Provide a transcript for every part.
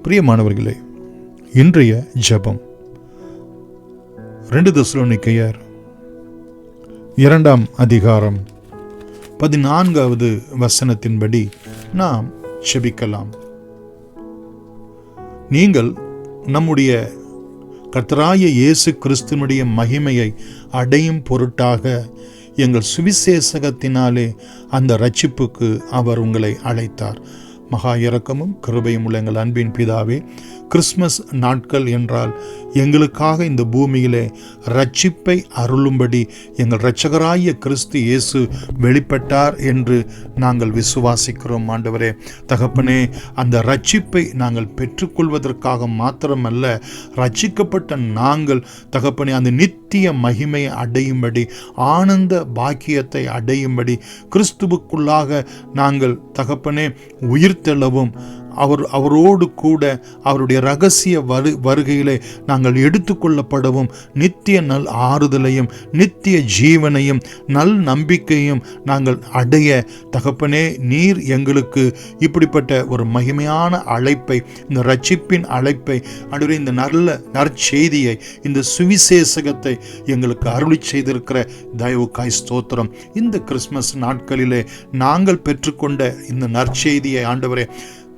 பிரியமானவர்களே, இன்றைய ஜெபம் 2 தெசலோனிக்கேயர் 2ஆம் அதிகாரம் 14வது வசனத்தின்படி நாம் ஜெபிக்கலாம். நீங்கள் நம்முடைய கர்த்தராகிய இயேசு கிறிஸ்துவினுடைய மகிமையை அடையும் பொருட்டாக எங்கள் சுவிசேஷகத்தினாலே அந்த இரட்சிப்புக்கு அவர் உங்களை அழைத்தார். மகா இரக்கமும் கிருபையும் உள்ள எங்கள் அன்பின் பிதாவே, கிறிஸ்மஸ் நாட்கள் என்றால் எங்களுக்காக இந்த பூமியிலே இரட்சிப்பை அருளும்படி எங்கள் இரட்சகராகிய கிறிஸ்து இயேசு வெளிப்பட்டார் என்று நாங்கள் விசுவாசிக்கிறோம். ஆண்டவரே தகப்பனே, அந்த இரட்சிப்பை நாங்கள் பெற்றுக்கொள்வதற்காக மாத்திரமல்ல, இரட்சிக்கப்பட்ட நாங்கள் தகப்பனே அந்த நித்திய மகிமையை அடையும்படி, ஆனந்த பாக்கியத்தை அடையும்படி, கிறிஸ்துவுக்குள்ளாக நாங்கள் தகப்பனே உயிர்த்தெழவும், அவரோடு கூட அவருடைய இரகசிய வருகையிலே நாங்கள் எடுத்துக்கொள்ளப்படவும், நித்திய நல் ஆறுதலையும் நித்திய ஜீவனையும் நல் நம்பிக்கையும் நாங்கள் அடைய தகப்பனே நீர் எங்களுக்கு இப்படிப்பட்ட ஒரு மகிமையான அழைப்பை, இந்த இரட்சிப்பின் அழைப்பை, ஆண்டவரே இந்த நல்ல நற்செய்தியை, இந்த சுவிசேஷகத்தை எங்களுக்கு அருளி செய்திருக்கிற தயவுக்காய் ஸ்தோத்திரம். இந்த கிறிஸ்மஸ் நாட்களிலே நாங்கள் பெற்றுக்கொண்ட இந்த நற்செய்தியை ஆண்டவரே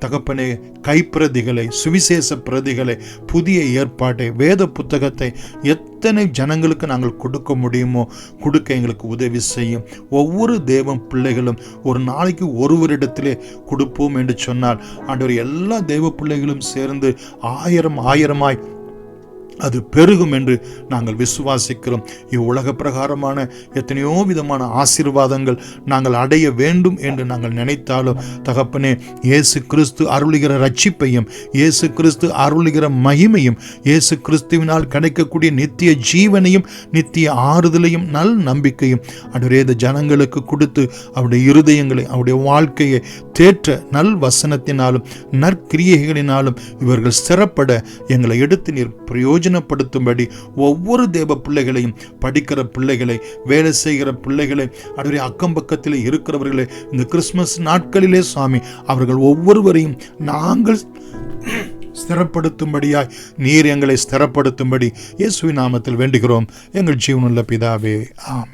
தகப்பனே, கைப்பிரதிகளை, சுவிசேஷ பிரதிகளை, புதிய ஏற்பாட்டை, வேத புத்தகத்தை எத்தனை ஜனங்களுக்கு நாங்கள் கொடுக்க முடியுமோ கொடுக்க எங்களுக்கு உதவி செய்யும். ஒவ்வொரு தேவ பிள்ளைகளும் ஒரு நாளைக்கு ஒருவரிடத்திலே கொடுப்போம் என்று சொன்னால் ஆண்டவர் எல்லா தேவ பிள்ளைகளும் சேர்ந்து ஆயிரமாய் அது பெருகும் என்று நாங்கள் விசுவாசிக்கிறோம். இவ்வுலக பிரகாரமான எத்தனையோ விதமான ஆசீர்வாதங்கள் நாங்கள் அடைய வேண்டும் என்று நாங்கள் நினைத்தாலும் தகப்பனே, இயேசு கிறிஸ்து அருளுகிற இரட்சிப்பையும், இயேசு கிறிஸ்து அருளுகிற மகிமையும், இயேசு கிறிஸ்துவினால் கிடைக்கக்கூடிய நித்திய ஜீவனையும் நித்திய ஆறுதலையும் நல் நம்பிக்கையும் ஆண்டவரே இந்த ஜனங்களுக்கு கொடுத்து அவருடைய இருதயங்களை, அவருடைய வாழ்க்கையை தேற்ற நல் வசனத்தினாலும் நற்கிரியைகளினாலும் இவர்கள் ஸ்திரப்பட எங்களை எடுத்து நீர் பிரயோஜனப்படுத்தும்படி ஒவ்வொரு தேவ பிள்ளைகளையும், படிக்கிற பிள்ளைகளை, வேலை செய்கிற பிள்ளைகளை, அவருடைய அக்கம் பக்கத்தில் இருக்கிறவர்களை இந்த கிறிஸ்துமஸ் நாட்களிலே சுவாமி அவர்கள் ஒவ்வொருவரையும் நாங்கள் ஸ்திரப்படுத்தும்படியாய் நீர் எங்களை ஸ்திரப்படுத்தும்படி இயேசுவின் நாமத்தில் வேண்டுகிறோம் எங்கள் ஜீவனுள்ள பிதாவே, ஆமென்.